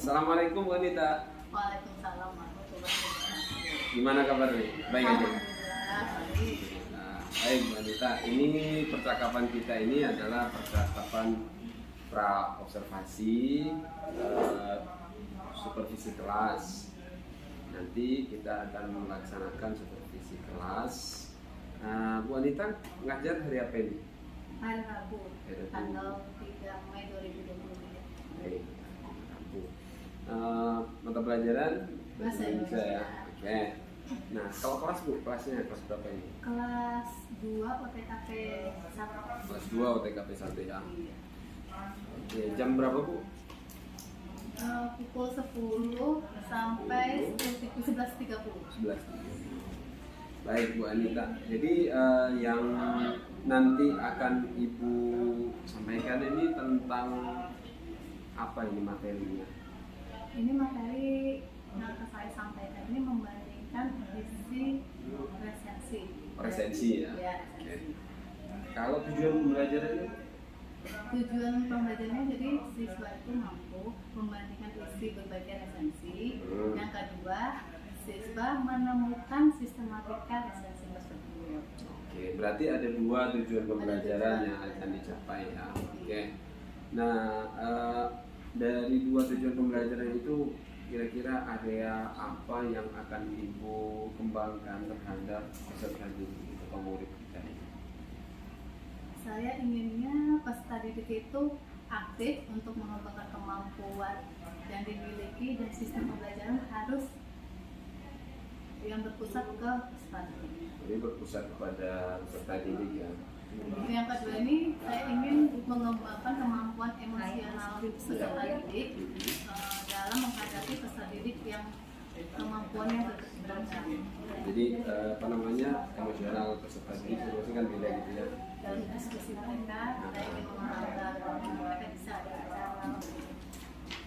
Assalamualaikum Bu Anita. Waalaikumsalam warahmatullahi wabarakatuh. Gimana kabarnya? Baik aja. Alhamdulillah, baik. Nah, baik Bu Anita. Ini percakapan kita ini adalah percakapan pra observasi supervisi kelas. Nanti kita akan melaksanakan supervisi kelas. Bu Anita ngajar hari apa ini? Hari Rabu, tanggal 3 Mei 2020. Baik, Rabu. Mata pelajaran Bahasa Indonesia. ya. Oke. Nah, kalau kelas Bu, kelasnya kelas berapa ini? Kelas 2 OTKP 1. Kelas 2 OTKP 1 ya. Oke, jam berapa Bu? Pukul 10 sampai 11.30. 11. Baik Bu Anita. Jadi yang nanti akan Ibu sampaikan ini tentang apa ini materinya? Ini materi yang saya sampaikan ini membandingkan isi resensi. Resensi ya. Ya. Oke. Kalau tujuan pembelajarannya? Tujuan pembelajarannya jadi siswa itu mampu membandingkan isi berbagai resensi. Yang kedua, siswa menemukan sistematika resensi tersebut. Oke, berarti ada dua tujuan pembelajaran yang akan dicapai ya. Oke. Nah, dari dua tujuan pembelajaran itu kira-kira area apa yang akan Ibu kembangkan terhadap peserta didik atau murid kita ini? Saya inginnya peserta didik itu aktif untuk mengembangkan kemampuan yang dimiliki, dan sistem pembelajaran harus yang berpusat ke peserta didik. Jadi berpusat kepada peserta didik ya. Yang kedua ini saya ingin mengembangkan kemampuan emosional peserta didik dalam menghadapi peserta didik yang kemampuannya berbeda. Jadi apa namanya, emosional peserta didik itu kan beda gitu ya. Dalam diskusi mereka, saya ingin mengembangkan mereka bisa berbicara.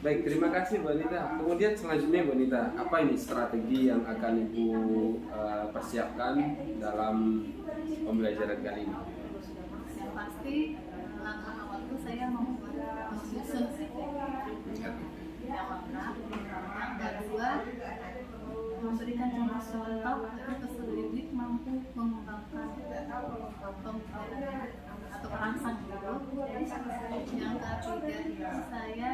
Baik, terima kasih Bu Anita. Kemudian selanjutnya Bu Anita, apa ini strategi yang akan Ibu persiapkan dalam pembelajaran kali ini? Yang pasti langkah awal itu saya membuat menyusun yang lengkap. Yang kedua, memberikan contoh agar peserta didik mampu mengembangkan pembelajaran atau perangsang dulu. Yang ketiga, saya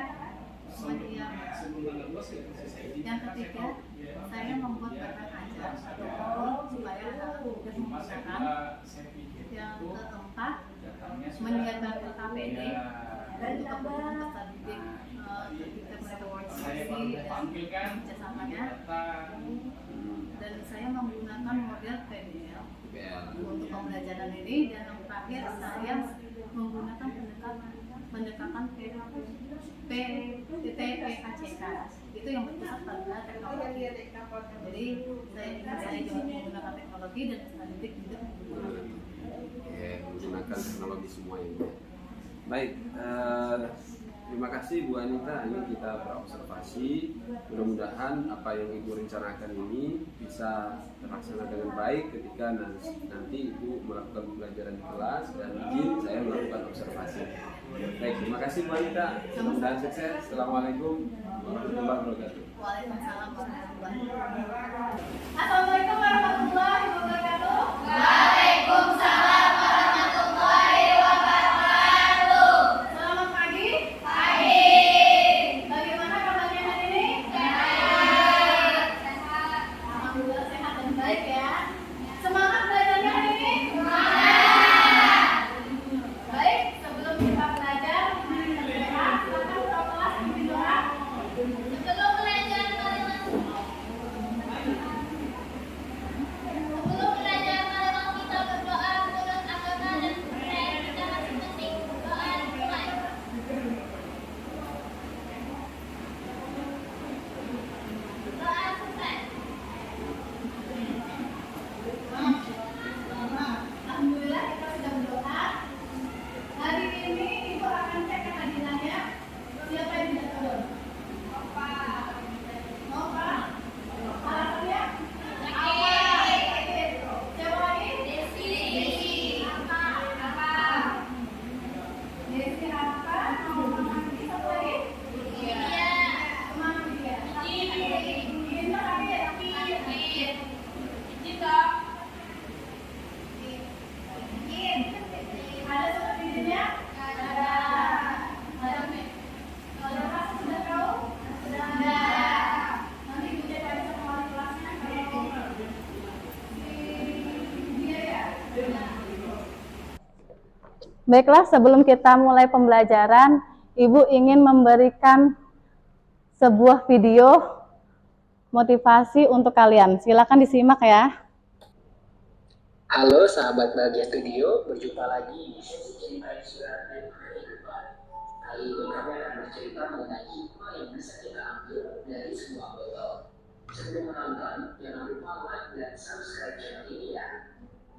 yang ketiga, saya membuat bahan ajar atau buku supaya anak mudah menggunakan. Yang keempat, menyiapkan KPD untuk kebutuhan peserta didik ketika mereka berdiskusi dan kerjasamanya. Dan saya menggunakan model PBL untuk pembelajaran ini. Dan yang terakhir, saya menggunakan pendekatan PKCK, itu yang berpusat pada teknologi. Jadi saya juga menggunakan teknologi dan peserta didik juga menggunakan. Oke, menggunakan teknologi semua ini. Baik, terima kasih Bu Anita. Ini kita berobservasi. Mudah-mudahan apa yang Ibu rencanakan ini bisa terlaksana dengan baik ketika nanti Ibu melakukan pembelajaran di kelas dan izin saya melakukan observasi. Baik, terima kasih Bu Anita. Mudah-mudahan sukses. Assalamualaikum warahmatullahi wabarakatuh. Waalaikumsalam warahmatullahi wabarakatuh. Assalamualaikum warahmatullahi wabarakatuh. Waalaikumsalam warahmatullahi wabarakatuh. Selamat pagi. Pagi. Bagaimana kabarnya hari ini? Sehat. Alhamdulillah sehat dan baik ya. Semangat belajarnya hari ini? Semangat. Baik, sebelum kita belajar, mari kita berdoa. Silakan ketua kelas pimpin doa. Sebelum belajar mari kita berdoa menurut agama dan kepercayaan kita masing-masing. Doa dimulai. Doa selesai. Alhamdulillah kita sudah berdoa. Hari ini Ibu akan cek kehadirannya. Siapa yang tidak turun? Baiklah, sebelum kita mulai pembelajaran, Ibu ingin memberikan sebuah video motivasi untuk kalian. Silakan disimak ya. Halo sahabat Bahagia Studio, berjumpa lagi di sesi cerita inspiratif kehidupan. Kali ini kami akan bercerita mengenai hikmah yang bisa kita ambil dari sebuah botol. Sebelum menonton, jangan lupa like dan subscribe channel ini ya.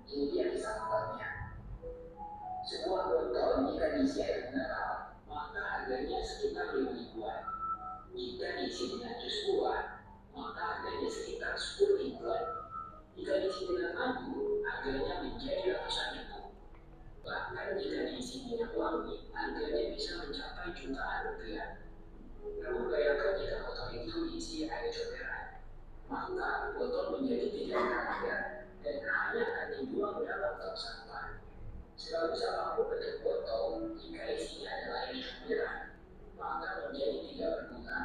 Ini dia kisah awalnya. Sebuah botol jika diisi air mineral, maka harganya sekitar 5 ribuan. Jika diisi dengan jus buah, maka harganya sekitar 10 ribuan. Jika diisi dengan madu, harganya menjadi ratusan ribu. Bahkan jika diisi minyak wangi, harganya bisa mencapai jutaan rupiah. Namun bayangkan jika botol itu diisi air comberan, maka botol menjadi tidak berharga dan hanya akan dibuang dalam tong sampah. Sebagus apapun bentuk botol, jika isinya adalah air comberan, maka menjadi tidak berguna,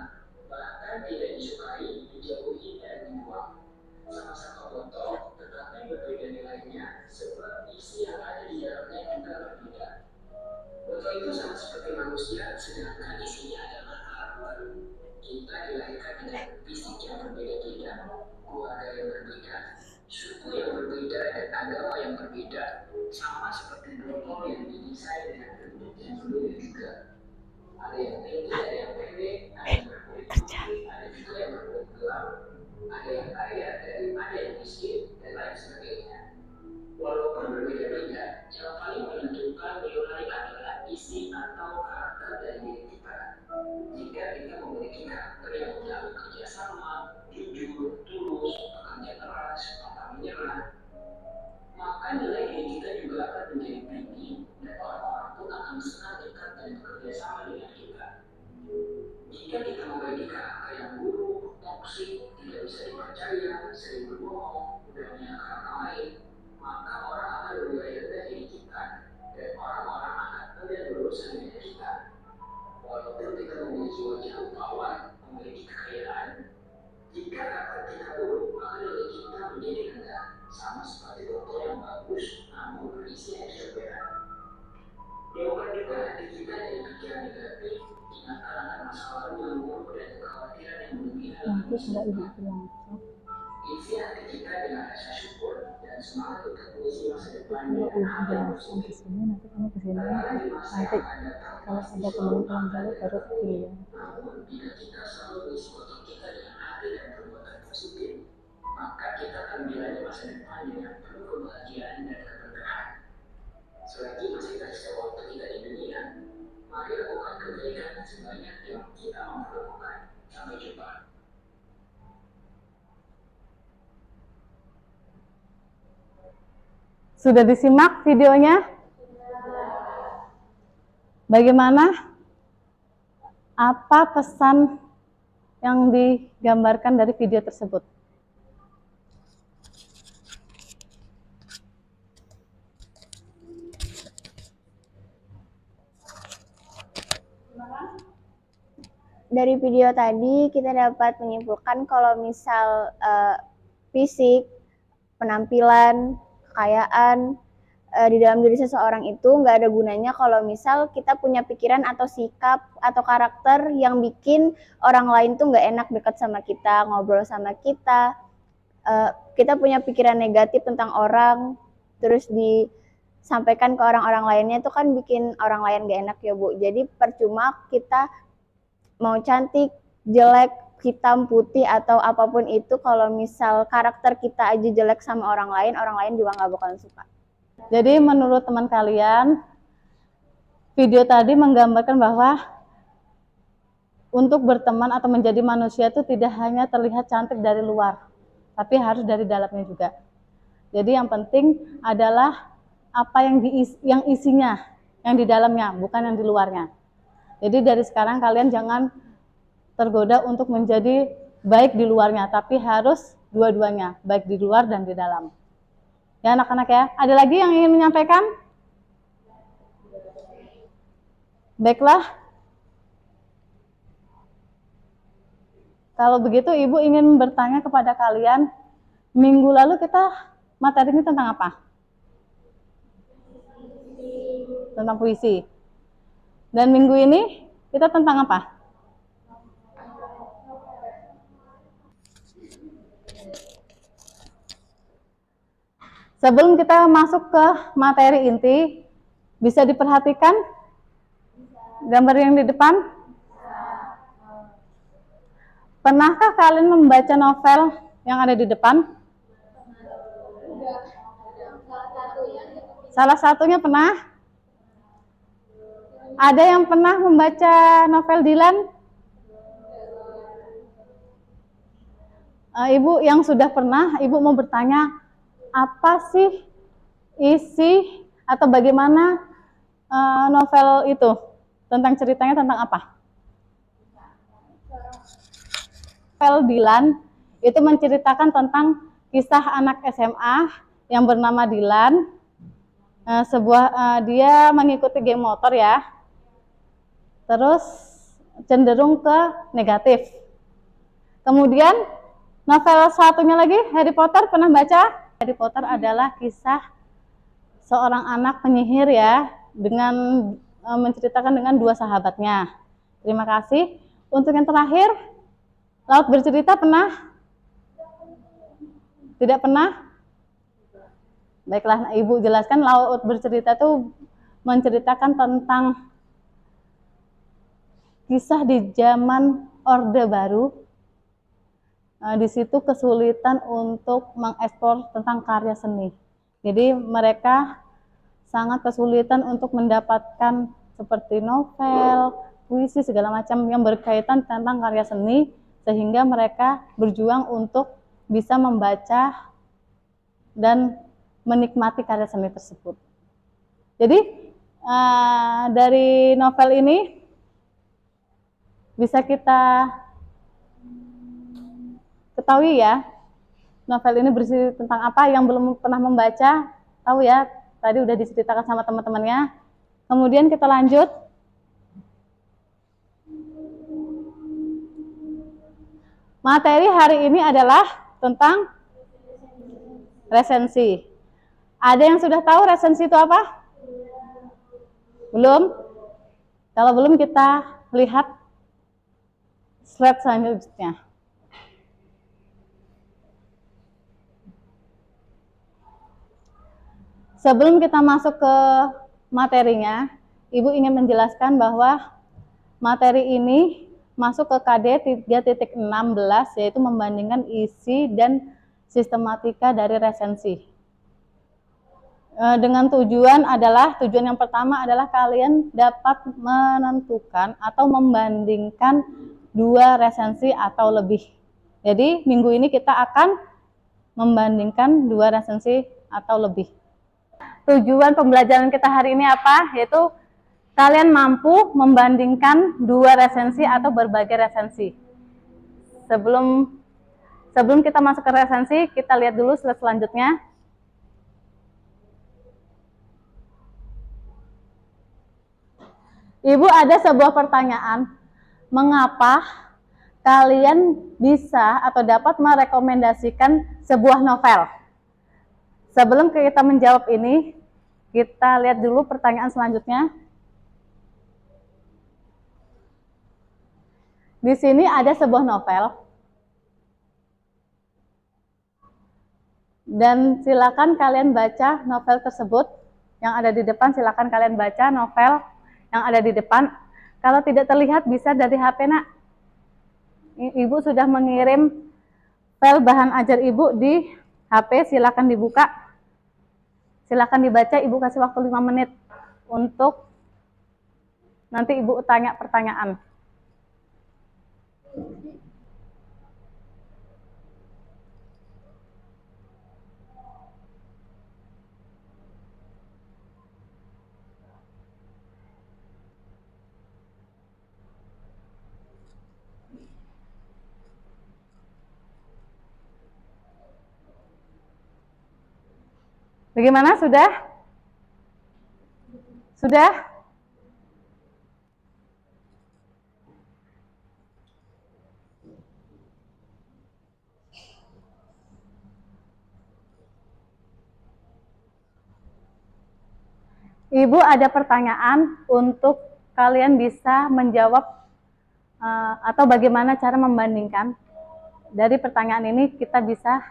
bahkan tidak disukai, dijauhi dan dibuang. Sama-sama botol, tetapi berbeda nilainya sebab isi yang ada di dalamnya juga berbeda. Botol itu sama seperti manusia, sedangkan isinya adalah karakter. Kita dilahirkan dengan fisik yang berbeda-beda, keluarga yang berbeda, suku yang berbeda, dan agama yang berbeda. Sama seperti botol yang didesain dengan bentuk yang berbeda juga. Ada yang tinggi, ada yang pendek, ada yang berkulit putih, ada juga yang berkulit gelap. Ada yang kaya, ada yang miskin, dan lain sebagainya. Walaupun berbeda-beda, yang paling menentukan nilai adalah isi atau karakter dari diri kita. Jika kita memiliki karakter yang mudah bekerja sama, jujur, tulus, bekerja keras, pantang menyerah, maka nilai diri kita juga akan menjadi tinggi dan orang-orang pun akan senang dekat dan bekerja sama dengan kita. Jika kita memiliki karakter yang buruk, toksik, tidak bisa dipercaya, sering berbohong, mudah menyalahkan orang lain, maka orang akan bernilai rendah diri kita dan orang-orang akan enggan berurusan dengan kita. Walaupun kita memiliki wajah rupawan, memiliki kekayaan, jika karakter kita buruk, maka nilai kita menjadi rendah, sama seperti botol yang bagus namun berisi air comberan. Jauhkan juga hati kita dari pikiran negatif, ingatan akan masa lalu yang buruk dan kekhawatiran yang berlebihan. Isi hati kita dengan rasa syukur dan semangat untuk mengisi masa depan dengan hal yang positif. Nanti kalau ada teman-teman baru pilih. Namun jika kita selalu mengisi botol kita dengan hati dan perbuatan positif, maka kita akan menjalani masa depan dengan penuh kebahagiaan dan keberkahan. Selagi masih tersisa waktu kita di dunia, mari lakukan kebaikan sebanyak yang kita mampu lakukan. Sampai jumpa. Sudah disimak videonya? Bagaimana? Apa pesan yang digambarkan dari video tersebut? Dari video tadi kita dapat menyimpulkan kalau misal fisik, penampilan, kekayaan di dalam diri seseorang itu nggak ada gunanya kalau misal kita punya pikiran atau sikap atau karakter yang bikin orang lain tuh nggak enak dekat sama kita, ngobrol sama kita. Kita punya pikiran negatif tentang orang, terus disampaikan ke orang-orang lainnya itu kan bikin orang lain nggak enak ya Bu. Jadi percuma kita mau cantik, jelek, hitam, putih, atau apapun itu, kalau misal karakter kita aja jelek sama orang lain juga nggak bakalan suka. Jadi menurut teman kalian, video tadi menggambarkan bahwa untuk berteman atau menjadi manusia itu tidak hanya terlihat cantik dari luar, tapi harus dari dalamnya juga. Jadi yang penting adalah apa yang isinya, yang di dalamnya, bukan yang di luarnya. Jadi dari sekarang kalian jangan tergoda untuk menjadi baik di luarnya, tapi harus dua-duanya, baik di luar dan di dalam. Ya anak-anak ya, ada lagi yang ingin menyampaikan? Baiklah. Kalau begitu Ibu ingin bertanya kepada kalian, minggu lalu kita materinya tentang apa? tentang puisi. Dan minggu ini kita tentang apa? Sebelum kita masuk ke materi inti, bisa diperhatikan gambar yang di depan? Pernahkah kalian membaca novel yang ada di depan? Salah satunya pernah? Ada yang pernah membaca novel Dilan? Ibu yang sudah pernah, Ibu mau bertanya, apa sih isi atau bagaimana novel itu? Tentang ceritanya tentang apa? Novel Dilan itu menceritakan tentang kisah anak SMA yang bernama Dilan. Dia mengikuti geng motor ya, terus cenderung ke negatif. Kemudian novel satunya lagi, Harry Potter, pernah baca? Harry Potter adalah kisah seorang anak penyihir ya, dengan menceritakan dengan dua sahabatnya. Terima kasih. Untuk yang terakhir, Laut Bercerita pernah? Tidak pernah? Baiklah, Ibu jelaskan. Laut Bercerita itu menceritakan tentang kisah di zaman Orde Baru. Di situ kesulitan untuk mengekspor tentang karya seni. Jadi mereka sangat kesulitan untuk mendapatkan seperti novel, puisi, segala macam yang berkaitan tentang karya seni, sehingga mereka berjuang untuk bisa membaca dan menikmati karya seni tersebut. Jadi dari novel ini bisa kita ketahui ya, novel ini berisi tentang apa. Yang belum pernah membaca, tahu ya, tadi udah diceritakan sama teman-temannya. Kemudian kita lanjut. Materi hari ini adalah tentang resensi. Ada yang sudah tahu resensi itu apa? Belum? Kalau belum, kita lihat slide selanjutnya. Sebelum kita masuk ke materinya, Ibu ingin menjelaskan bahwa materi ini masuk ke KD 3.16, yaitu membandingkan isi dan sistematika dari resensi. Dengan tujuan yang pertama adalah kalian dapat menentukan atau membandingkan dua resensi atau lebih. Jadi minggu ini kita akan membandingkan dua resensi atau lebih. Tujuan pembelajaran kita hari ini apa? Yaitu kalian mampu membandingkan dua resensi atau berbagai resensi. Sebelum kita masuk ke resensi, kita lihat dulu slide selanjutnya. Ibu, ada sebuah pertanyaan, mengapa kalian bisa atau dapat merekomendasikan sebuah novel? Sebelum kita menjawab ini, kita lihat dulu pertanyaan selanjutnya. Di sini ada sebuah novel. Dan silakan kalian baca novel tersebut. Yang ada di depan, silakan kalian baca novel yang ada di depan. Kalau tidak terlihat, bisa dari HP, nak. Ibu sudah mengirim file bahan ajar Ibu di HP, silakan dibuka. Silakan dibaca, Ibu kasih waktu 5 menit untuk nanti Ibu tanya pertanyaan. Bagaimana? Sudah? Sudah? Ibu ada pertanyaan untuk kalian bisa menjawab atau bagaimana cara membandingkan. Dari pertanyaan ini kita bisa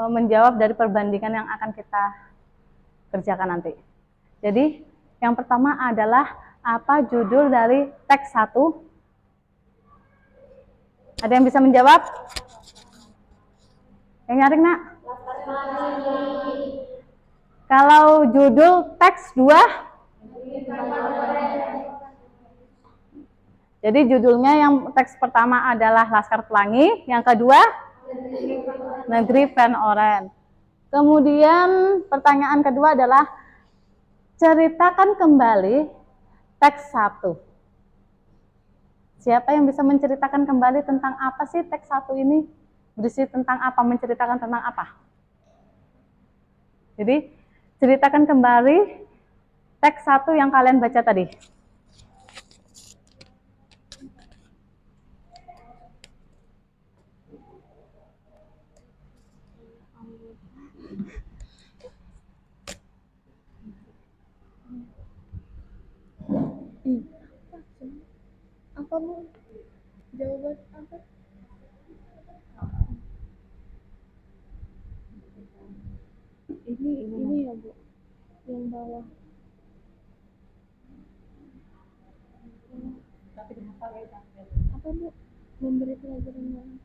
menjawab dari perbandingan yang akan kita kerjakan nanti. Jadi yang pertama adalah apa judul dari teks 1? Ada yang bisa menjawab? Yang nyaring, Nak? Kalau judul teks 2? Jadi judulnya yang teks pertama adalah Laskar Pelangi, yang kedua Negeri Van Oren. Kemudian pertanyaan kedua adalah ceritakan kembali teks 1. Siapa yang bisa menceritakan kembali tentang apa sih teks 1 ini? Berisi tentang apa? Menceritakan tentang apa? Jadi, ceritakan kembali teks 1 yang kalian baca tadi. Apa Bu? Jawaban apa? Ini ya Bu, yang bawah. Apa Bu? Memberi pelajaran mana?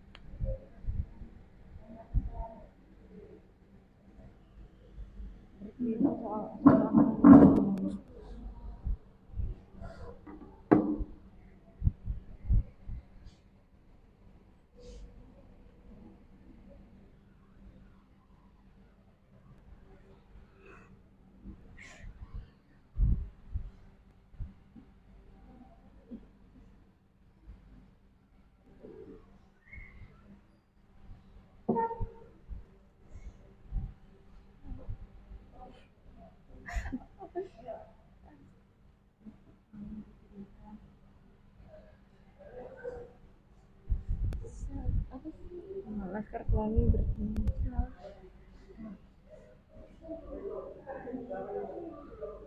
Laskar Pelangi bertemu.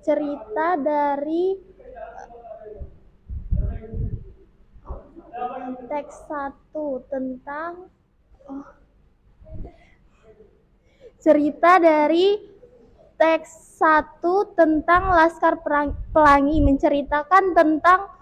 Cerita dari teks 1 tentang cerita dari teks 1 tentang Laskar Pelangi menceritakan tentang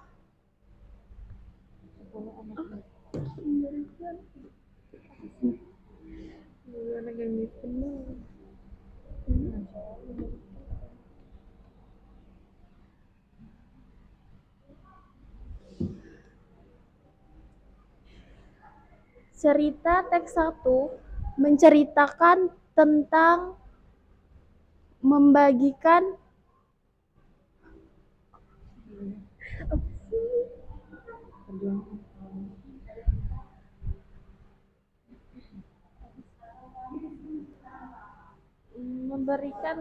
cerita teks 1 menceritakan tentang membagikan memberikan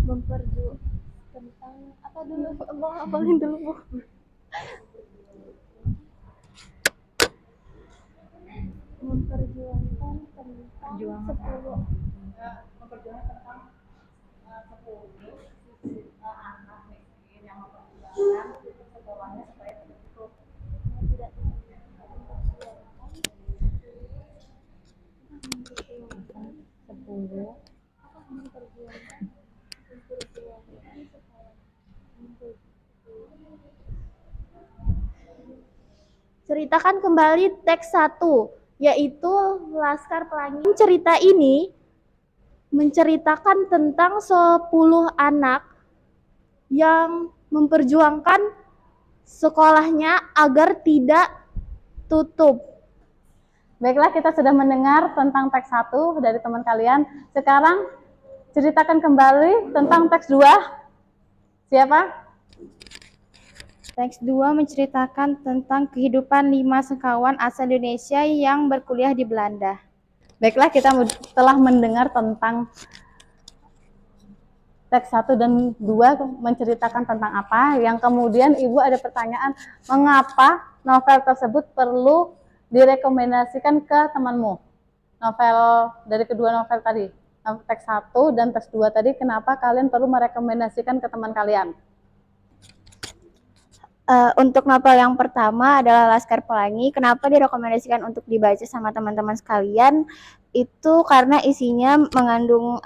memperjuangkan tentang apa dulu? Mau hafalin dulu Bu. Memperjuangkan tentang 10 anak miskin yang memperjuangkan sekolahnya supaya tertutup. tidak ceritakan kembali teks 1, yaitu Laskar Pelangi. Cerita ini menceritakan tentang 10 anak yang memperjuangkan sekolahnya agar tidak tutup. Baiklah, kita sudah mendengar tentang teks 1 dari teman kalian. Sekarang ceritakan kembali tentang teks 2. Siapa? Teks 2 menceritakan tentang kehidupan 5 sekawan asal Indonesia yang berkuliah di Belanda. Baiklah, kita telah mendengar tentang teks 1 dan 2 menceritakan tentang apa. Yang kemudian Ibu ada pertanyaan, mengapa novel tersebut perlu direkomendasikan ke temanmu? Novel dari kedua novel tadi, teks 1 dan teks 2 tadi, kenapa kalian perlu merekomendasikan ke teman kalian? Untuk novel yang pertama adalah Laskar Pelangi. Kenapa direkomendasikan untuk dibaca sama teman-teman sekalian? Itu karena isinya mengandung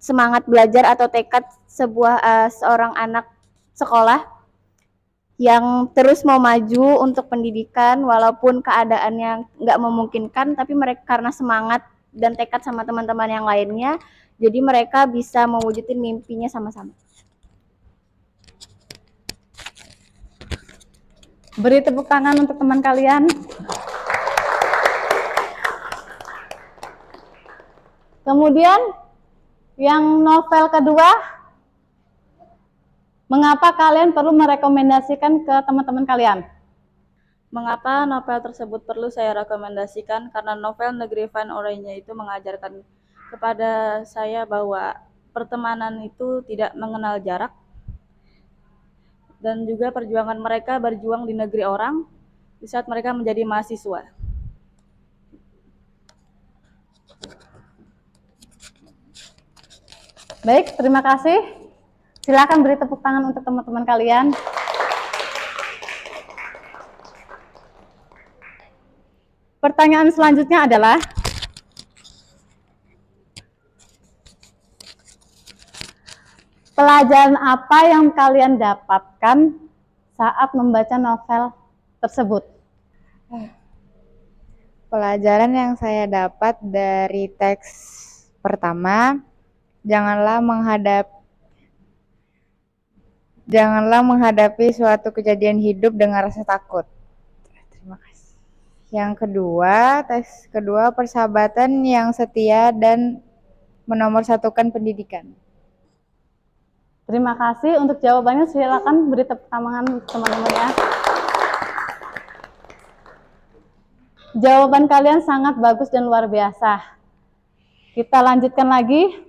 semangat belajar atau tekad seorang anak sekolah yang terus mau maju untuk pendidikan walaupun keadaannya nggak memungkinkan, tapi mereka karena semangat dan tekad sama teman-teman yang lainnya, jadi mereka bisa mewujudin mimpinya sama-sama. Beri tepuk tangan untuk teman kalian. Kemudian yang novel kedua, mengapa kalian perlu merekomendasikan ke teman-teman kalian? Mengapa novel tersebut perlu saya rekomendasikan? Karena novel Negeri Van Oranye itu mengajarkan kepada saya bahwa pertemanan itu tidak mengenal jarak, dan juga perjuangan mereka berjuang di negeri orang di saat mereka menjadi mahasiswa. Baik, terima kasih. Silakan beri tepuk tangan untuk teman-teman kalian. Pertanyaan selanjutnya adalah, pelajaran apa yang kalian dapatkan saat membaca novel tersebut? Pelajaran yang saya dapat dari teks pertama, janganlah menghadapi suatu kejadian hidup dengan rasa takut. Terima kasih. Yang kedua, teks kedua, persahabatan yang setia dan menomorsatukan pendidikan. Terima kasih. Untuk jawabannya silakan beri tepuk tangan teman-teman ya. Jawaban kalian sangat bagus dan luar biasa. Kita lanjutkan lagi.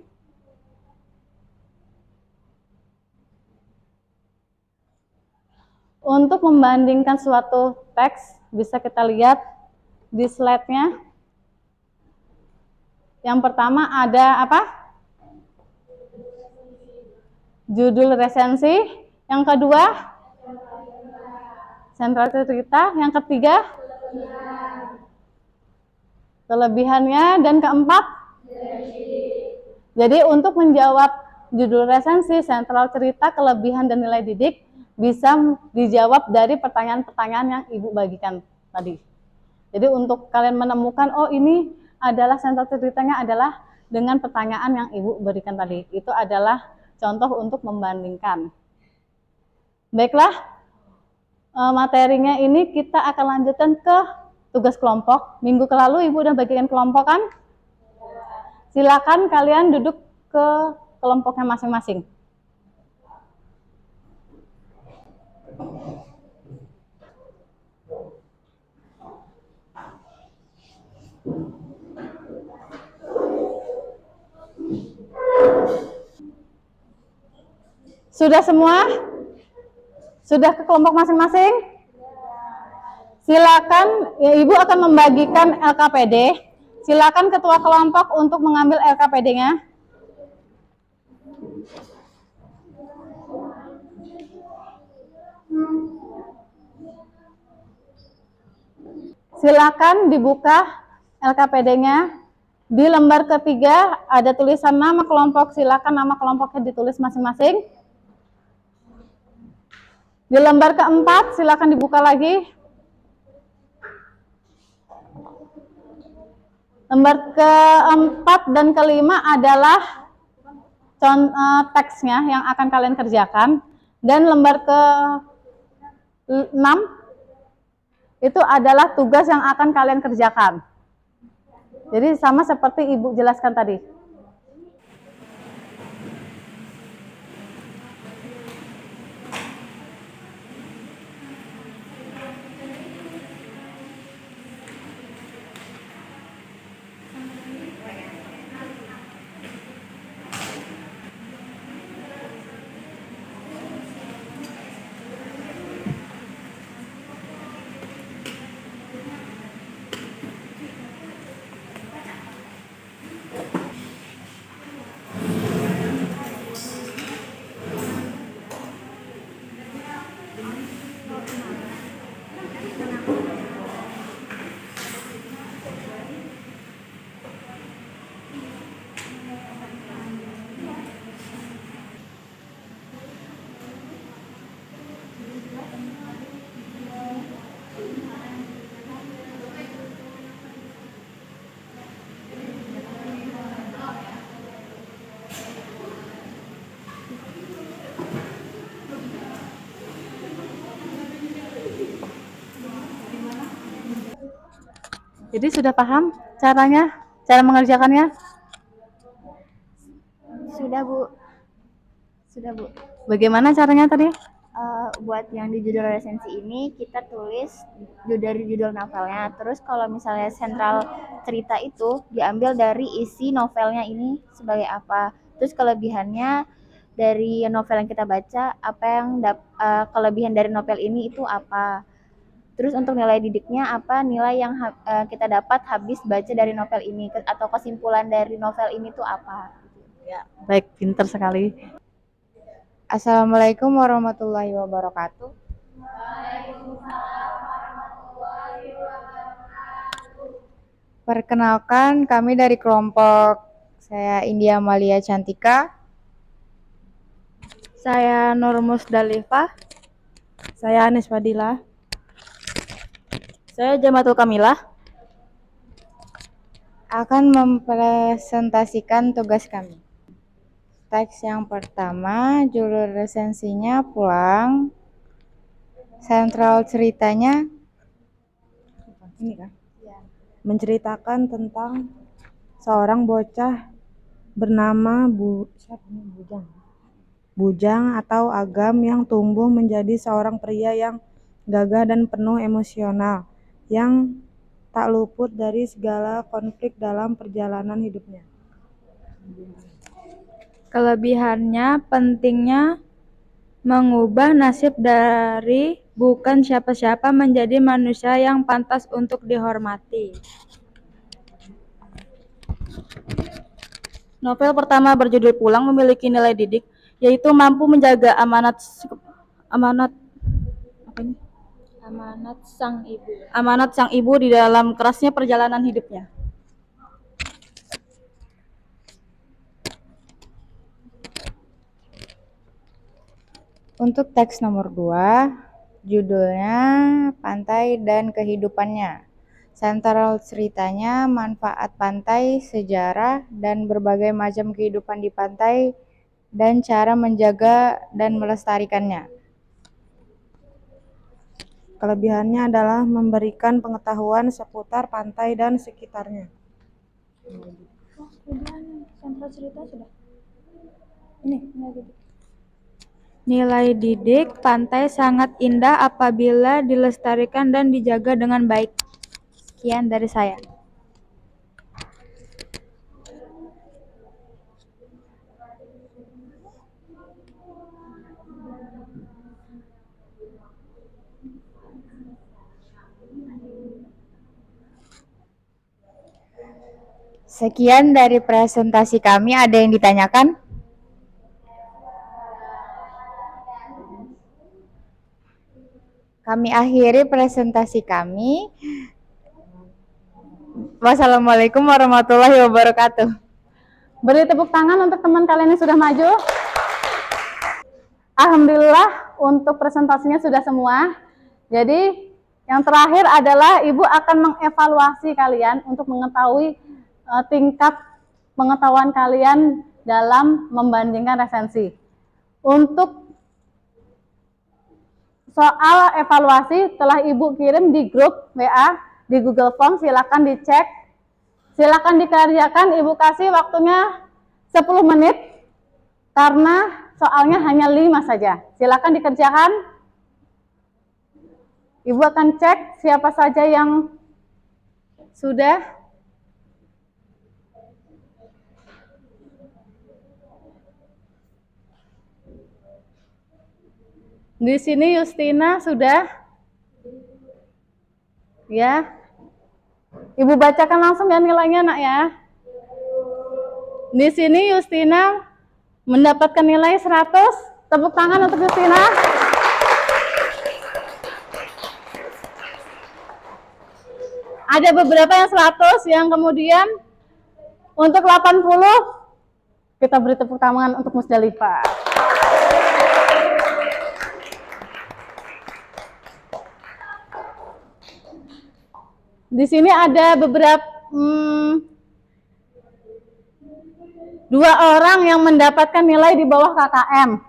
Untuk membandingkan suatu teks, bisa kita lihat di slide-nya. Yang pertama ada apa? Judul resensi. Yang kedua, sentral cerita. Yang ketiga, kelebihannya. Dan keempat, jadi untuk menjawab judul resensi, sentral cerita, kelebihan, dan nilai didik bisa dijawab dari pertanyaan-pertanyaan yang Ibu bagikan tadi. Jadi untuk kalian menemukan, oh ini adalah sentral ceritanya adalah dengan pertanyaan yang Ibu berikan tadi. Itu adalah contoh untuk membandingkan. Baiklah, materinya ini kita akan lanjutkan ke tugas kelompok. Minggu lalu Ibu udah bagikan kelompok kan? Silakan kalian duduk ke kelompoknya masing-masing. Sudah semua? Sudah ke kelompok masing-masing? Silakan, ya, Ibu akan membagikan LKPD. Silakan ketua kelompok untuk mengambil LKPD-nya. Silakan dibuka LKPD-nya. Di lembar ketiga ada tulisan nama kelompok. Silakan nama kelompoknya ditulis masing-masing. Di lembar keempat silakan dibuka lagi. Lembar keempat dan kelima adalah teksnya yang akan kalian kerjakan. Dan lembar ke-6 itu adalah tugas yang akan kalian kerjakan. Jadi sama seperti Ibu jelaskan tadi. Jadi sudah paham caranya, cara mengerjakannya? Sudah, Bu. Sudah, Bu. Bagaimana caranya tadi? Buat yang di judul resensi ini kita tulis dari judul novelnya. Terus kalau misalnya sentral cerita itu diambil dari isi novelnya ini sebagai apa. Terus kelebihannya dari novel yang kita baca, apa yang kelebihan dari novel ini itu apa. Terus untuk nilai didiknya apa nilai yang kita dapat habis baca dari novel ini atau kesimpulan dari novel ini tuh apa. Ya, baik, pinter sekali. Assalamualaikum warahmatullahi wabarakatuh. Perkenalkan, kami dari kelompok saya India Malia Cantika. Saya Nur Musdalifah. Saya Anis Fadila. Saya Jamatul Kamilah. Akan mempresentasikan tugas kami. Teks yang pertama, judul resensinya Pulang. Sentral ceritanya ini kan? Menceritakan tentang seorang bocah bernama Bujang atau Agam yang tumbuh menjadi seorang pria yang gagah dan penuh emosional yang tak luput dari segala konflik dalam perjalanan hidupnya. Kelebihannya pentingnya mengubah nasib dari bukan siapa-siapa menjadi manusia yang pantas untuk dihormati. Novel pertama berjudul Pulang memiliki nilai didik, yaitu mampu menjaga amanat sang ibu di dalam kerasnya perjalanan hidupnya. Untuk teks nomor 2, judulnya Pantai dan Kehidupannya. Sentral ceritanya manfaat pantai, sejarah, dan berbagai macam kehidupan di pantai dan cara menjaga dan melestarikannya. Kelebihannya adalah memberikan pengetahuan seputar pantai dan sekitarnya. Sentral cerita sudah. Nilai didik pantai sangat indah apabila dilestarikan dan dijaga dengan baik. Sekian dari saya. Sekian dari presentasi kami. Ada yang ditanyakan? Kami akhiri presentasi kami. Wassalamualaikum warahmatullahi wabarakatuh. Beri tepuk tangan untuk teman kalian yang sudah maju. Alhamdulillah untuk presentasinya sudah semua. Jadi yang terakhir adalah Ibu akan mengevaluasi kalian untuk mengetahui tingkat pengetahuan kalian dalam membandingkan resensi. Untuk soal evaluasi telah Ibu kirim di grup WA, di Google Form, silakan dicek. Silakan dikerjakan, Ibu kasih waktunya 10 menit, karena soalnya hanya 5 saja. Silakan dikerjakan. Ibu akan cek siapa saja yang sudah. Di sini Justina sudah. Ya. Ibu bacakan langsung ya nilainya, Nak ya. Di sini Justina mendapatkan nilai 100. Tepuk tangan untuk Justina. Ada beberapa yang 100, yang kemudian untuk 80 kita beri tepuk tangan untuk Musdalifah. Di sini ada beberapa 2 orang yang mendapatkan nilai di bawah KKM.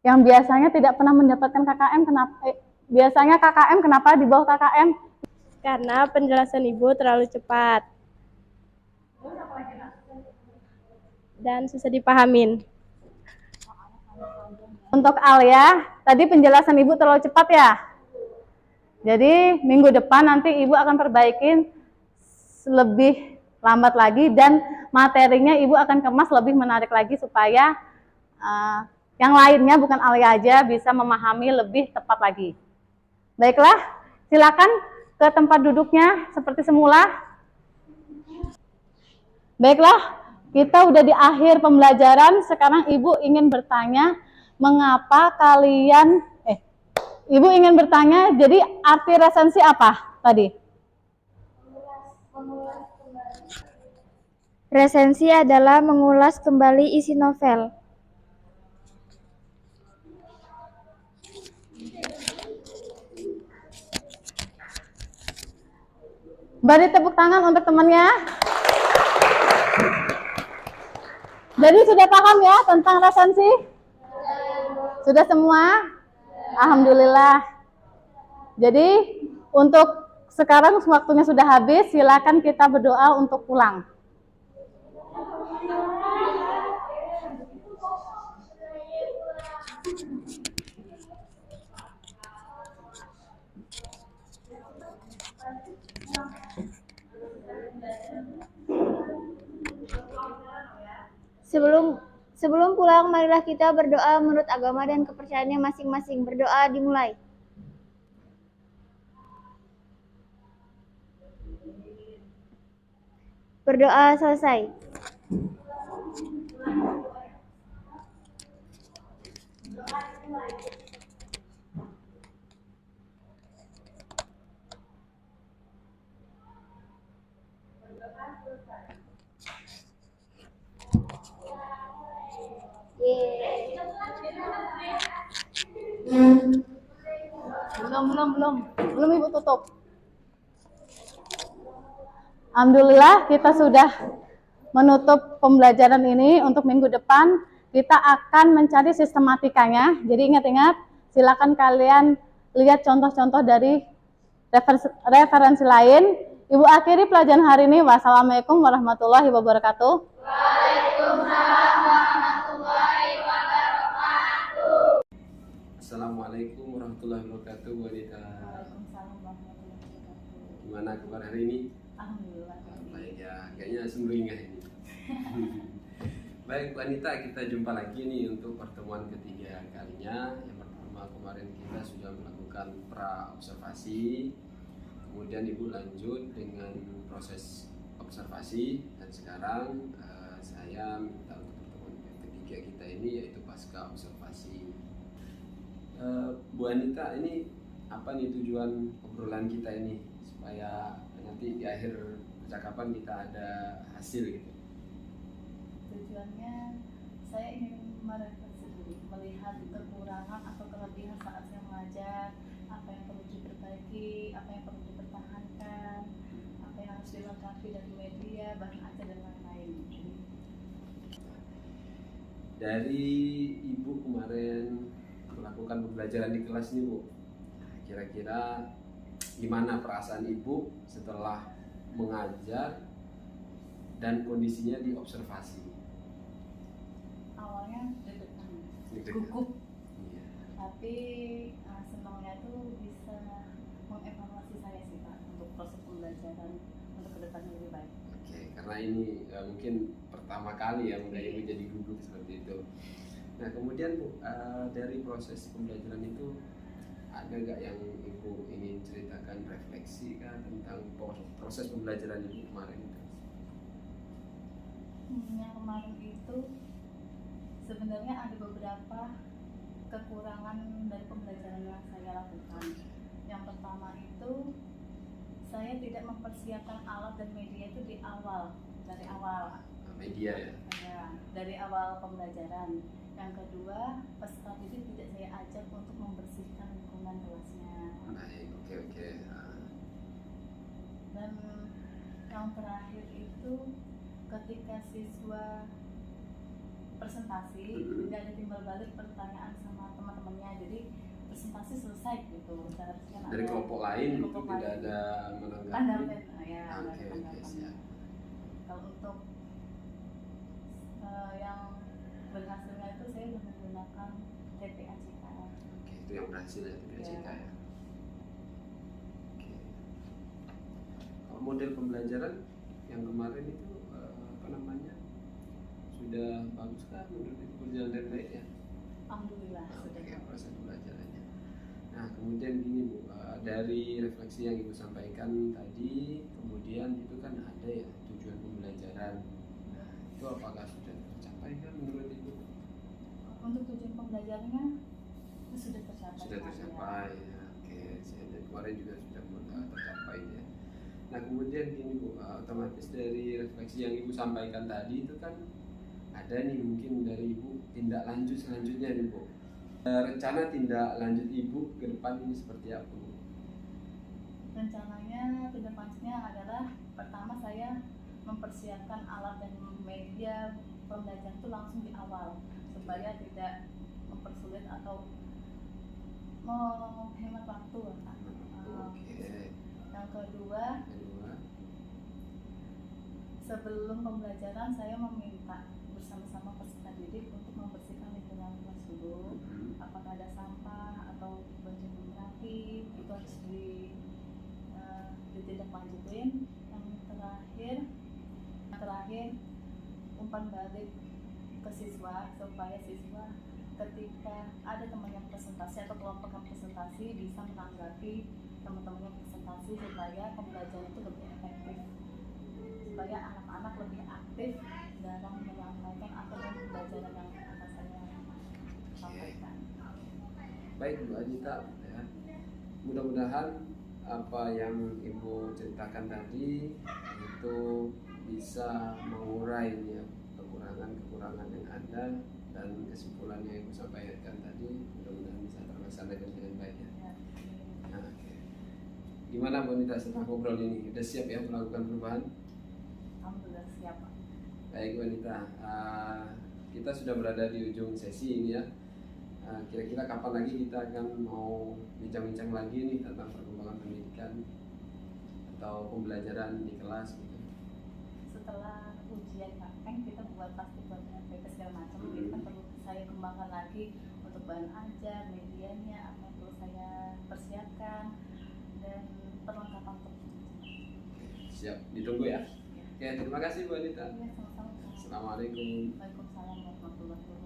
Yang biasanya tidak pernah mendapatkan KKM, kenapa? Biasanya KKM, kenapa di bawah KKM? Karena penjelasan Ibu terlalu cepat dan susah dipahamin. Untuk Alia, tadi penjelasan Ibu terlalu cepat ya? Jadi minggu depan nanti Ibu akan perbaikin lebih lambat lagi, dan materinya Ibu akan kemas lebih menarik lagi supaya yang lainnya, bukan Alia aja, bisa memahami lebih tepat lagi. Baiklah, silakan ke tempat duduknya seperti semula. Baiklah, kita udah di akhir pembelajaran. Sekarang Ibu ingin bertanya, mengapa kalian Ibu ingin bertanya, jadi arti resensi apa tadi? Resensi adalah mengulas kembali isi novel. Beri tepuk tangan untuk temannya. Jadi sudah paham ya tentang resensi? Sudah semua? Alhamdulillah. Jadi untuk sekarang waktunya sudah habis, silakan kita berdoa untuk pulang. Sebelum pulang, marilah kita berdoa menurut agama dan kepercayaannya masing-masing. Berdoa dimulai. Berdoa selesai. Belum Ibu tutup. Alhamdulillah kita sudah menutup pembelajaran ini. Untuk minggu depan kita akan mencari sistematikanya. Jadi ingat-ingat, silakan kalian lihat contoh-contoh dari referensi lain. Ibu akhiri pelajaran hari ini. Wassalamualaikum warahmatullahi wabarakatuh. Waalaikumsalam warahmatullahi wabarakatuh. Assalamualaikum warahmatullahi wabarakatuh, Bu Anita. Gimana kabar hari ini? Alhamdulillah. Baik ya, kayaknya sumringah ini. Baik Bu Anita, kita jumpa lagi nih untuk pertemuan ketiga kalinya. Yang pertama kemarin kita sudah melakukan pra-observasi, kemudian Ibu lanjut dengan proses observasi, dan sekarang saya minta untuk pertemuan ketiga kita ini yaitu pasca observasi. Bu Anita, ini apa nih tujuan obrolan kita ini supaya nanti di akhir percakapan kita ada hasil gitu? Tujuannya saya ingin merefleksi diri, melihat kekurangan atau kelebihan saat saya mengajar, apa yang perlu diperbaiki, apa yang perlu dipertahankan, apa yang harus dilengkapi dari media, bahan ajar dan lain-lain. Dari Ibu kemarin melakukan pembelajaran di kelas nih Bu. Kira-kira gimana perasaan Ibu setelah mengajar dan kondisinya diobservasi? Awalnya deg-degan, gugup, tapi senangnya tuh bisa mengevaluasi saya sih Pak untuk proses pembelajaran untuk kedepannya lebih baik. Oke, karena ini mungkin pertama kali ya Bunda Ibu jadi gugup seperti itu. Nah kemudian Bu, dari proses pembelajaran itu ada nggak yang Ibu ingin ceritakan, refleksi kah tentang proses pembelajaran Ibu kemarin itu? Yang kemarin itu sebenarnya ada beberapa kekurangan dari pembelajaran yang saya lakukan. Yang pertama itu saya tidak mempersiapkan alat dan media itu dari awal. Media ya? Ya, dari awal pembelajaran. Yang kedua, peserta didik tidak saya ajak untuk membersihkan lingkungan kelasnya. Baik, oke. Dan yang terakhir itu ketika siswa presentasi tidak ada timbal balik pertanyaan sama teman-temannya, jadi presentasi selesai gitu. Seharusnya dari kelompok lain itu tidak ada menanggapi. Oke, siap. Kalau untuk yang berhasilnya itu saya sudah menggunakan TPACK. Oke, itu yang berhasil ya TPACK ya. Oke. Kalau model pembelajaran yang kemarin itu sudah bagus kan menurut Ibu, berjalan dengan baik ya? Alhamdulillah. Oke, proses pembelajarannya. Nah kemudian gini Bu, dari refleksi yang Ibu sampaikan tadi, kemudian itu kan ada ya tujuan pembelajaran. Nah itu apakah sudah tercapai kan menurut Ibu? Untuk tujuan pembelajarannya itu sudah tercapai. Sudah tercapai ya. Oke, dan kemarin juga sudah tercapai ya. Nah kemudian gini Bu, otomatis dari refleksi yang Ibu sampaikan tadi itu kan ada nih mungkin dari Ibu tindak lanjut selanjutnya nih Bu. Rencana tindak lanjut Ibu ke depan ini seperti apa Bu? Rencananya tindak lanjutnya adalah pertama saya mempersiapkan alat dan media pembelajaran itu langsung di awal supaya tidak mempersulit atau menghemat waktu. Yang kedua, sebelum pembelajaran saya meminta bersama-sama peserta didik untuk membersihkan lingkungan kelas dulu. Apakah ada sampah atau baju belum rapi, itu harus ditindaklanjutin. Yang terakhir umpan balik ke siswa supaya siswa ketika ada teman yang presentasi atau kelompok yang presentasi bisa menanggapi teman-teman yang presentasi supaya pembelajaran itu lebih efektif, supaya anak-anak lebih aktif dalam menyampaikan apa yang pembelajaran yang akan saya sampaikan. Baik Bu Anita ya. Mudah-mudahan apa yang Ibu ceritakan tadi itu bisa mengurai ya kekurangan yang ada, dan kesimpulan yang Ibu sampaikan tadi mudah-mudahan bisa terlaksana dengan baik ya. Nah, oke. Gimana Bu Anita setelah ngobrol ini? Udah siap ya melakukan perubahan? Alhamdulillah siap Pak. Baik Bu Anita, kita sudah berada di ujung sesi ini ya. Kira-kira kapan lagi kita akan mau bincang-bincang lagi nih tentang perkembangan pendidikan atau pembelajaran di kelas gitu? Setelah ujian praktek kita buat pasti buat PP segala macam, itu kan perlu saya kembangkan lagi untuk bahan ajar, medianya, apa yang perlu saya persiapkan, dan perlengkapan Siap, ditunggu ya. Oke, terima kasih Bu Anita. Iya, sama-sama. Assalamualaikum. Waalaikumsalam warahmatullahi wabarakatuh.